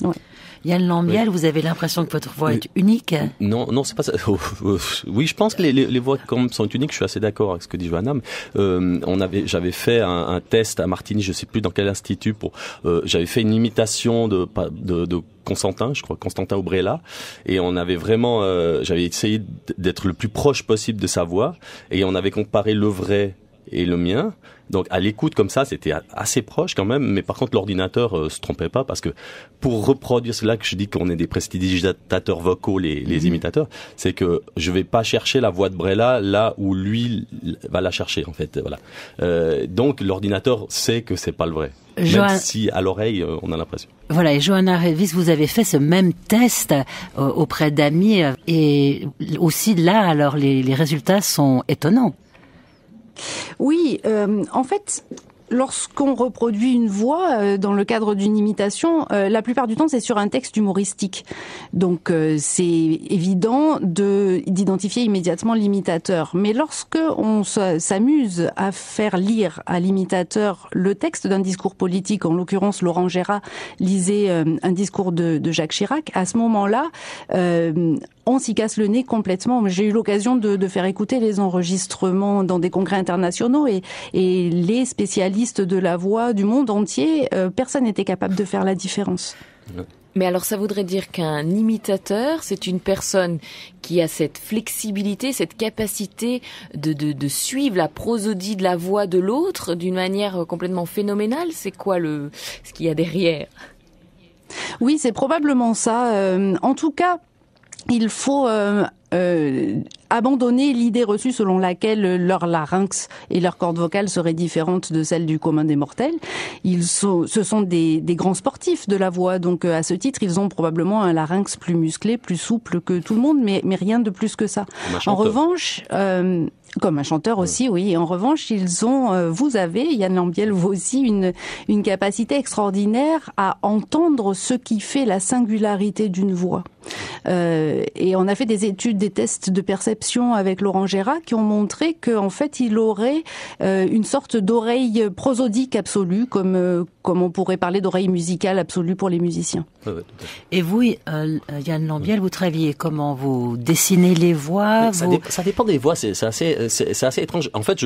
Ouais. Yann Lambiel, vous avez l'impression que votre voix est unique? Non, c'est pas ça. Oui, je pense que les voix quand même sont uniques. Je suis assez d'accord avec ce que dit Johanna. J'avais fait un test à Martigny, je sais plus dans quel institut j'avais fait une imitation de Constantin, je crois, Constantin Aubrella, et on avait vraiment, j'avais essayé d'être le plus proche possible de sa voix, et on avait comparé le vrai et le mien. Donc à l'écoute comme ça, c'était assez proche quand même, mais par contre l'ordinateur se trompait pas, parce que pour reproduire, c'est là que je dis qu'on est des prestidigitateurs vocaux, les imitateurs, c'est que je vais pas chercher la voix de Brella là où lui va la chercher en fait, voilà. Donc l'ordinateur sait que c'est pas le vrai. Même si à l'oreille on a l'impression. Voilà, et Johanna Reyvis, vous avez fait ce même test auprès d'amis, et aussi là, alors les résultats sont étonnants. Oui, en fait, lorsqu'on reproduit une voix dans le cadre d'une imitation, la plupart du temps c'est sur un texte humoristique. Donc c'est évident d'identifier immédiatement l'imitateur. Mais lorsque on s'amuse à faire lire à l'imitateur le texte d'un discours politique, en l'occurrence Laurent Gérard lisait un discours de Jacques Chirac, à ce moment-là, on s'y casse le nez complètement. J'ai eu l'occasion de faire écouter les enregistrements dans des congrès internationaux, et les spécialistes de la voix du monde entier, personne n'était capable de faire la différence. Mais alors ça voudrait dire qu'un imitateur, c'est une personne qui a cette flexibilité, cette capacité de suivre la prosodie de la voix de l'autre d'une manière complètement phénoménale. C'est quoi ce qu'il y a derrière? Oui, c'est probablement ça. En tout cas, il faut abandonner l'idée reçue selon laquelle leur larynx et leur corde vocale seraient différentes de celles du commun des mortels. Ce sont des grands sportifs de la voix, donc à ce titre, ils ont probablement un larynx plus musclé, plus souple que tout le monde, mais rien de plus que ça. En revanche, comme un chanteur aussi, oui. En revanche, vous avez, Yann Lambiel, vous aussi, une capacité extraordinaire à entendre ce qui fait la singularité d'une voix. Et on a fait des études, des tests de perception avec Laurent Gérard qui ont montré qu'en fait, il aurait une sorte d'oreille prosodique absolue, comme on pourrait parler d'oreille musicale absolue pour les musiciens. Et vous, Yann Lambiel, vous travaillez comment? Vous dessinez les voix? Ça dépend des voix, c'est assez étrange. En fait,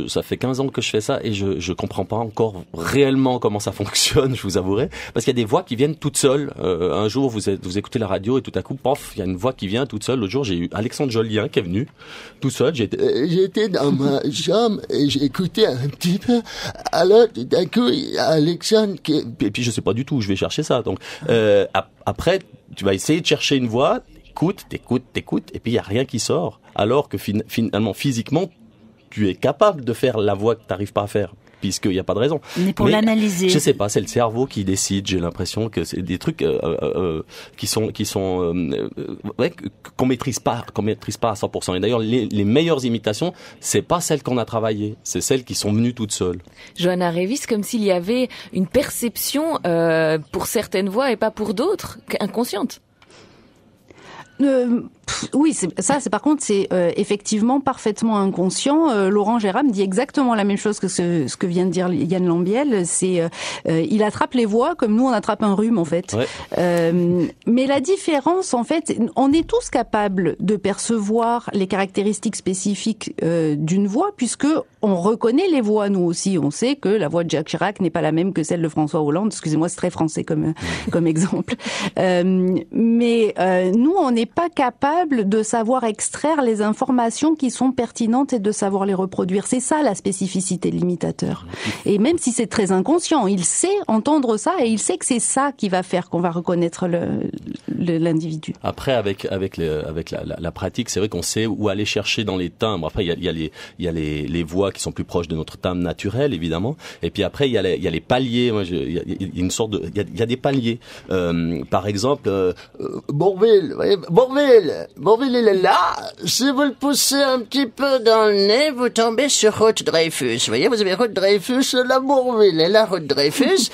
ça fait 15 ans que je fais ça, et je comprends pas encore réellement comment ça fonctionne, je vous avouerai, parce qu'il y a des voix qui viennent toutes seules. Un jour, vous écoutez la radio et tout à coup, pof, il y a une voix qui vient toute seule. L'autre jour, j'ai eu Alexandre Jolien qui est venu tout seul. J'étais dans ma chambre et j'ai écouté un petit peu. Alors, tout à coup, il y a Alexandre et puis je sais pas du tout où je vais chercher ça. Donc après, tu vas essayer de chercher une voix, t'écoutes, et puis il y a rien qui sort. Alors que finalement, physiquement, tu es capable de faire la voix que t'arrives pas à faire, puisqu'il n'y a pas de raison. Mais pour l'analyser, je sais pas, c'est le cerveau qui décide. J'ai l'impression que c'est des trucs qu'on maîtrise pas à 100%. Et d'ailleurs, les meilleures imitations, c'est pas celles qu'on a travaillées, c'est celles qui sont venues toutes seules. Johanna Reyvis, comme s'il y avait une perception pour certaines voix et pas pour d'autres, inconsciente. Oui, c'est par contre, c'est effectivement parfaitement inconscient. Laurent Gérard me dit exactement la même chose que ce que vient de dire Yann Lambiel. Il attrape les voix comme nous on attrape un rhume en fait. Ouais. Mais la différence, en fait, on est tous capables de percevoir les caractéristiques spécifiques d'une voix, puisque on reconnait les voix nous aussi. On sait que la voix de Jacques Chirac n'est pas la même que celle de François Hollande. Excusez-moi, c'est très français comme exemple. Mais nous, on n'est pas capable de savoir extraire les informations qui sont pertinentes et de savoir les reproduire. C'est ça la spécificité de l'imitateur. Et même si c'est très inconscient, il sait entendre ça et il sait que c'est ça qui va faire qu'on va reconnaître l'individu. Après, avec la pratique, c'est vrai qu'on sait où aller chercher dans les timbres. Après, il y a les voix qui sont plus proches de notre timbre naturel, évidemment. Et puis après, il y a les paliers. Moi, il y a des paliers. Par exemple, Bourvil, il est là. Si vous le poussez un petit peu dans le nez, vous tombez sur Ruth Dreyfus. Vous voyez, vous avez Ruth Dreyfus, la Bourvil. Et là, Ruth Dreyfus,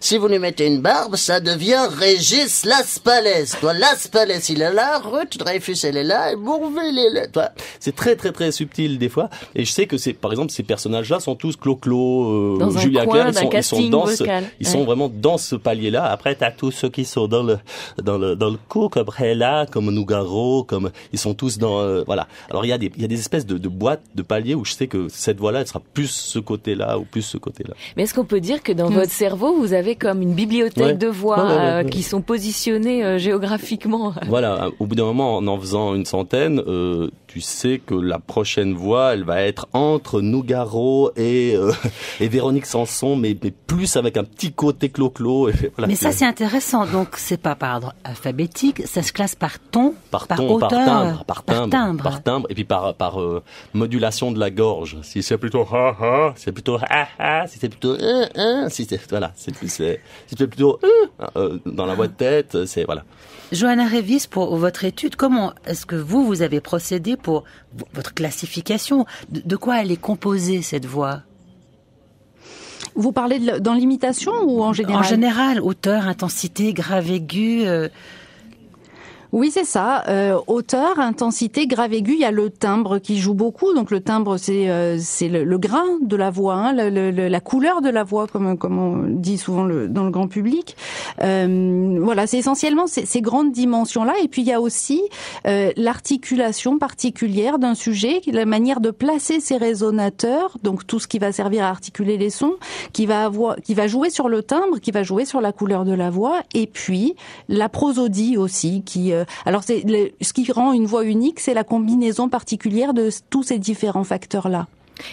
si vous lui mettez une barbe, ça devient Régis Laspalès. Toi, Laspalès, il est là. Ruth Dreyfus, elle est là. Et Bourvil, elle est là. C'est très, très, très subtil, des fois. Et je sais que par exemple, ces personnages-là sont tous Clo-Clo, Julia coin, Claire, ils sont vraiment dans ce palier-là. Après, t'as tous ceux qui sont dans le coup, comme Réla, comme Nougaro, comme ils sont tous dans voilà. Alors il y a des espèces de boîtes de paliers où je sais que cette voix-là, elle sera plus ce côté-là ou plus ce côté-là. Mais est-ce qu'on peut dire que dans votre cerveau, vous avez comme une bibliothèque de voix qui sont positionnées géographiquement? Voilà. Au bout d'un moment, en faisant une centaine, tu sais que la prochaine voix, elle va être entre Nougaro et Véronique Sanson, mais plus avec un petit côté Clo-Clo. Voilà. Mais ça, c'est intéressant. Donc, c'est pas par ordre alphabétique, ça se classe par ton, par hauteur, par timbre, et puis par modulation de la gorge. Si c'est plutôt ha, c'est plutôt ha, si c'est plutôt si c'est voilà, c'est plutôt dans la voix de tête, c'est voilà. Johanna Reyvis, pour votre étude, comment est-ce que vous avez procédé pour votre classification? De quoi elle est composée, cette voix? Vous parlez dans l'imitation ou en général? En général, hauteur, intensité, grave, aigu. Oui, c'est ça. Hauteur, intensité, grave, aigu. Il y a le timbre qui joue beaucoup. Donc le timbre, c'est le grain de la voix, hein, la couleur de la voix, comme on dit souvent dans le grand public. Voilà, c'est essentiellement ces grandes dimensions-là. Et puis il y a aussi l'articulation particulière d'un sujet, la manière de placer ses résonateurs, donc tout ce qui va servir à articuler les sons, qui va jouer sur le timbre, qui va jouer sur la couleur de la voix, et puis la prosodie aussi, alors ce qui rend une voix unique, c'est la combinaison particulière de tous ces différents facteurs-là.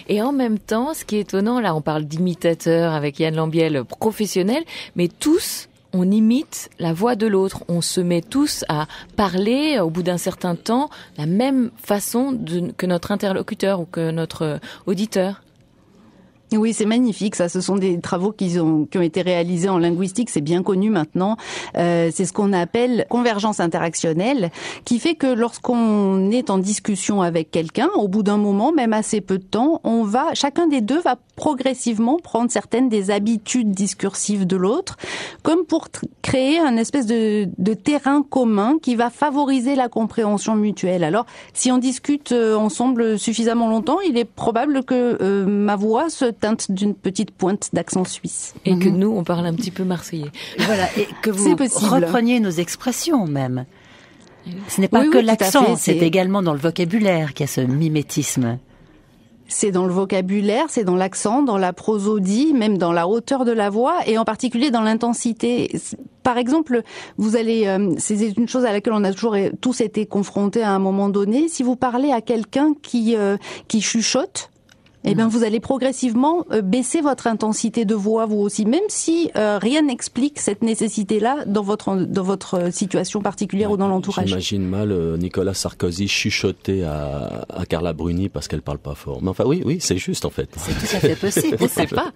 Et en même temps, ce qui est étonnant, là on parle d'imitateur avec Yann Lambiel professionnel, mais tous on imite la voix de l'autre. On se met tous à parler au bout d'un certain temps la même façon que notre interlocuteur ou que notre auditeur. Oui, c'est magnifique. Ça, ce sont des travaux qui ont été réalisés en linguistique. C'est bien connu maintenant. C'est ce qu'on appelle convergence interactionnelle, qui fait que lorsqu'on est en discussion avec quelqu'un, au bout d'un moment, même assez peu de temps, chacun des deux va progressivement prendre certaines des habitudes discursives de l'autre, comme pour créer un espèce de terrain commun qui va favoriser la compréhension mutuelle. Alors, si on discute ensemble suffisamment longtemps, il est probable que ma voix se teinte d'une petite pointe d'accent suisse. Et que nous, on parle un petit peu marseillais. Voilà, et que vous repreniez nos expressions même. Ce n'est pas que l'accent, c'est également dans le vocabulaire qu'il y a ce mimétisme. C'est dans le vocabulaire, c'est dans l'accent, dans la prosodie, même dans la hauteur de la voix, et en particulier dans l'intensité. Par exemple, c'est une chose à laquelle on a toujours tous été confrontés à un moment donné. Si vous parlez à quelqu'un qui chuchote, eh bien, vous allez progressivement baisser votre intensité de voix, vous aussi, même si rien n'explique cette nécessité-là dans votre situation particulière ou dans l'entourage. J'imagine mal Nicolas Sarkozy chuchoter à Carla Bruni parce qu'elle parle pas fort. Mais enfin, oui, c'est juste en fait. C'est tout à fait possible. On ne sait pas.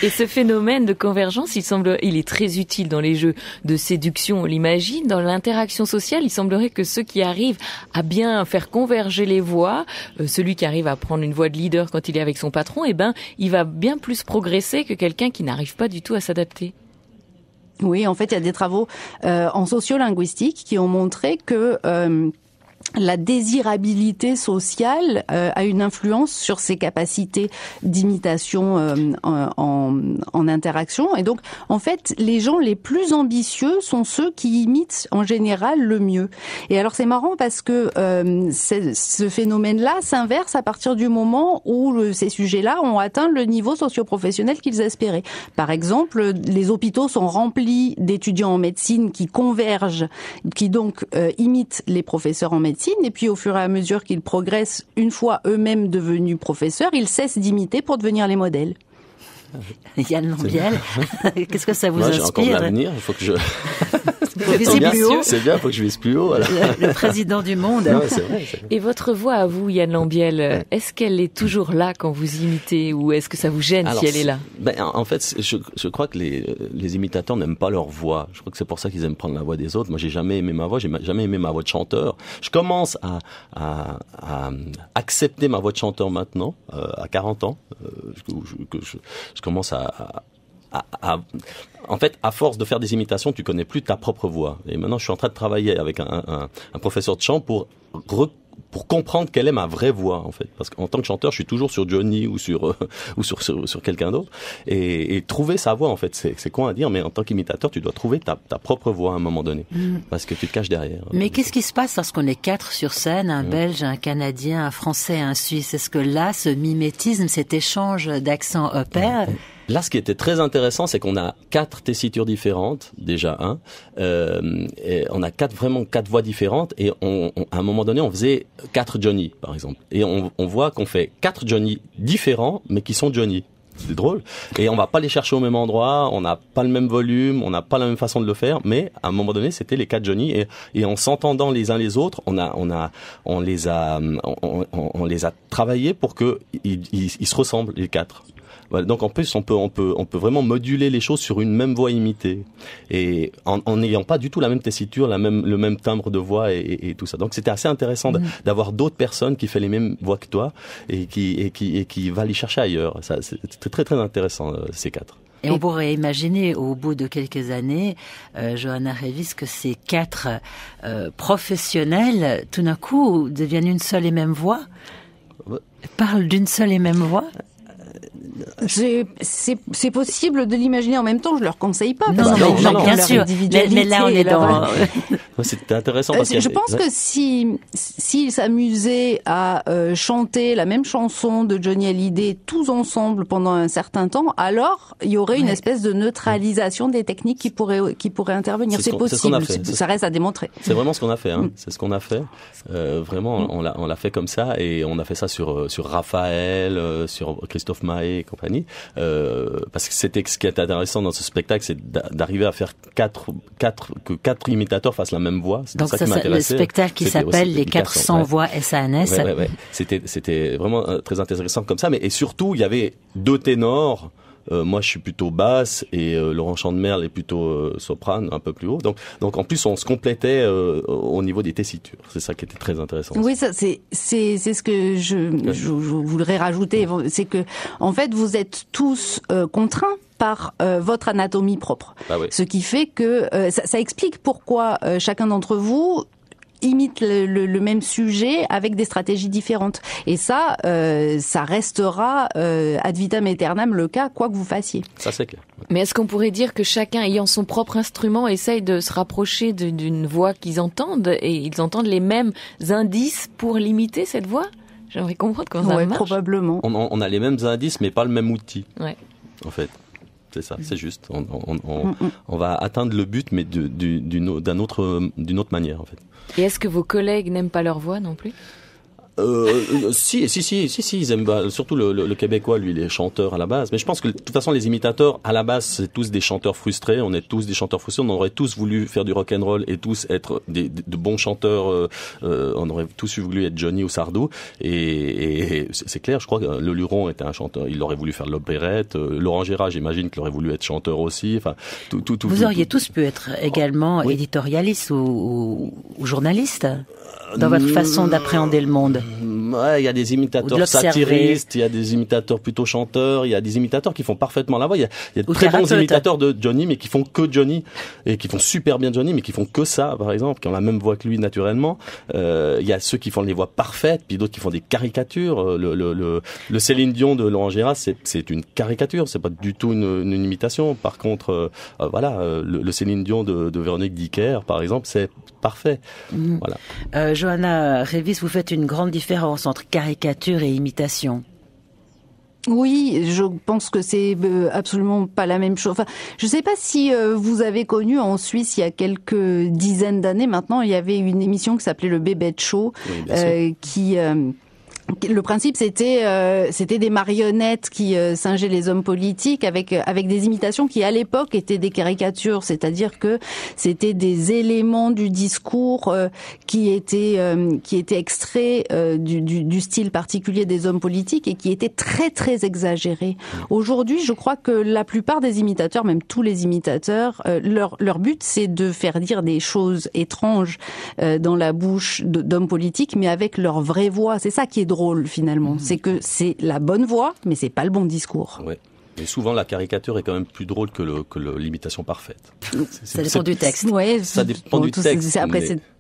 Et ce phénomène de convergence, il est très utile dans les jeux de séduction, on l'imagine. Dans l'interaction sociale, il semblerait que ceux qui arrivent à bien faire converger les voix, celui qui arrive à prendre une voix de leader quand il est avec son patron, il va bien plus progresser que quelqu'un qui n'arrive pas du tout à s'adapter. Oui, en fait, il y a des travaux en sociolinguistique qui ont montré que la désirabilité sociale a une influence sur ses capacités d'imitation en interaction. Et donc, en fait, les gens les plus ambitieux sont ceux qui imitent en général le mieux. Et alors, c'est marrant parce que ce phénomène-là s'inverse à partir du moment où ces sujets-là ont atteint le niveau socio-professionnel qu'ils espéraient. Par exemple, les hôpitaux sont remplis d'étudiants en médecine qui convergent, qui donc imitent les professeurs en médecine, et puis au fur et à mesure qu'ils progressent, une fois eux-mêmes devenus professeurs, ils cessent d'imiter pour devenir les modèles. Yann Lambiel, qu'est-ce que ça vous Moi, inspire? j'ai encore de l'avenir, il faut que je... C'est bien, il faut que je vise plus haut. Voilà. Le président du monde. Non, c'est vrai. Et votre voix à vous, Yann Lambiel, est-ce qu'elle est toujours là quand vous imitez ou est-ce que ça vous gêne si elle est là? En fait, je crois que les imitateurs n'aiment pas leur voix. Je crois que c'est pour ça qu'ils aiment prendre la voix des autres. Moi, j'ai jamais aimé ma voix, j'ai jamais aimé ma voix de chanteur. Je commence à accepter ma voix de chanteur maintenant, à 40 ans. Je commence en fait, à force de faire des imitations, tu connais plus ta propre voix. Et maintenant, je suis en train de travailler avec un professeur de chant pour pour comprendre quelle est ma vraie voix en fait, parce qu'en tant que chanteur, je suis toujours sur Johnny ou sur quelqu'un d'autre, et trouver sa voix en fait, c'est con à dire, mais en tant qu'imitateur, tu dois trouver ta propre voix à un moment donné, parce que tu te caches derrière. Mais qu'est-ce qui se passe lorsqu'on est 4 sur scène, un Belge, un Canadien, un Français, un Suisse? Est-ce que là, ce mimétisme, cet échange d'accent opère? Là, ce qui était très intéressant, c'est qu'on a 4 tessitures différentes, déjà et on a 4 voix différentes, et à un moment donné, on faisait 4 Johnny, par exemple. Et on voit qu'on fait 4 Johnny différents, mais qui sont Johnny. C'est drôle. Et on va pas les chercher au même endroit, on n'a pas le même volume, on n'a pas la même façon de le faire, mais à un moment donné, c'était les 4 Johnny, et en s'entendant les uns les autres, on les a travaillés pour que ils se ressemblent, les 4. Voilà, donc en plus on peut vraiment moduler les choses sur une même voix imitée, et en n'ayant pas du tout la même tessiture, le même timbre de voix et tout ça. Donc c'était assez intéressant d'avoir d'autres personnes qui fait les mêmes voix que toi et qui va les chercher ailleurs. Ça, c'est très très intéressant, ces 4. Et on pourrait imaginer, au bout de quelques années, Johanna Reyvis, que ces 4 professionnels, tout d'un coup, deviennent une seule et même voix, parlent d'une seule et même voix. C'est possible de l'imaginer en même temps, je leur conseille pas. Non, bien sûr. Mais là, on est dans... C'était intéressant. Parce je pense que s'ils s'amusaient à chanter la même chanson de Johnny Hallyday tous ensemble pendant un certain temps, alors il y aurait une espèce de neutralisation des techniques qui pourrait intervenir. C'est possible. Ça reste à démontrer. C'est vraiment ce qu'on a fait. C'est ce qu'on a fait. Vraiment, on l'a fait comme ça, et on a fait ça sur Raphaël, sur Christophe Maé et compagnie. Parce que c'était ce qui est intéressant dans ce spectacle, c'est d'arriver à faire que 4 imitateurs fassent la même voix. Donc ça, le spectacle qui s'appelle Les 400 voix SANS. Ouais. C'était vraiment très intéressant comme ça, mais et surtout il y avait 2 ténors. Moi, je suis plutôt basse, et Laurent Chandemerle est plutôt soprane, un peu plus haut. Donc en plus, on se complétait au niveau des tessitures. C'est ça qui était très intéressant. Oui, ça c'est ce que je voudrais rajouter. C'est que en fait, vous êtes tous contraints par votre anatomie propre. Ah oui. Ce qui fait que ça explique pourquoi chacun d'entre vous imite le même sujet avec des stratégies différentes. Et ça restera ad vitam aeternam le cas, quoi que vous fassiez. Ça, c'est clair. Mais est-ce qu'on pourrait dire que chacun, ayant son propre instrument, essaye de se rapprocher d'une voix qu'ils entendent, et ils entendent les mêmes indices pour l'imiter, cette voix? J'aimerais comprendre comment ça marche. Probablement. On a les mêmes indices, mais pas le même outil. Ouais. En fait. C'est ça, c'est juste. On va atteindre le but, mais d'une autre manière, en fait. Et est-ce que vos collègues n'aiment pas leur voix non plus? Si, ils aiment surtout le Québécois, lui, il est chanteur à la base. Mais je pense que de toute façon, les imitateurs à la base, c'est tous des chanteurs frustrés. On est tous des chanteurs frustrés. On aurait tous voulu faire du rock and roll et tous être de bons chanteurs. On aurait tous voulu être Johnny ou Sardou. Et c'est clair, je crois que le Luron était un chanteur. Il aurait voulu faire de l'opérette. Laurent Gérard, j'imagine qu'il aurait voulu être chanteur aussi. Enfin, Vous auriez tous pu être également éditorialiste ou journaliste dans votre façon d'appréhender le monde. Ouais, il y a des imitateurs satiristes, il y a des imitateurs plutôt chanteurs, il y a des imitateurs qui font parfaitement la voix. Il y a de très bons imitateurs de Johnny, mais qui font que Johnny, et qui font super bien Johnny, mais qui font que ça, par exemple, qui ont la même voix que lui naturellement. Il y a ceux qui font les voix parfaites, puis d'autres qui font des caricatures. Le Céline Dion de Laurent Gérard, c'est une caricature, c'est pas du tout une imitation. Par contre, le Céline Dion de Véronique Dicker, par exemple, c'est parfait. Voilà. Johanna Reyvis, vous faites une grande différence entre caricature et imitation. Oui, je pense que c'est absolument pas la même chose. Enfin, je sais pas si vous avez connu en Suisse il y a quelques dizaines d'années maintenant, il y avait une émission qui s'appelait le Bébête Show, le principe c'était des marionnettes qui singeaient les hommes politiques avec des imitations qui à l'époque étaient des caricatures, c'est-à-dire que c'était des éléments du discours qui étaient extraits du style particulier des hommes politiques et qui étaient très très exagérés. Aujourd'hui, je crois que la plupart des imitateurs, même tous les imitateurs, leur but c'est de faire dire des choses étranges dans la bouche d'hommes politiques, mais avec leur vraie voix. C'est ça qui est drôle finalement, c'est que c'est la bonne voix, mais c'est pas le bon discours. Ouais. Mais souvent, la caricature est quand même plus drôle que l'imitation parfaite. Ça dépend du texte. Ouais, ça dépend du texte.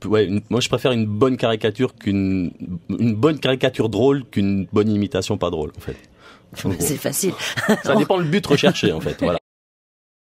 Moi, je préfère une bonne caricature une bonne caricature drôle qu'une bonne imitation pas drôle, en fait. C'est facile. Ça dépend le but recherché, en fait. Voilà.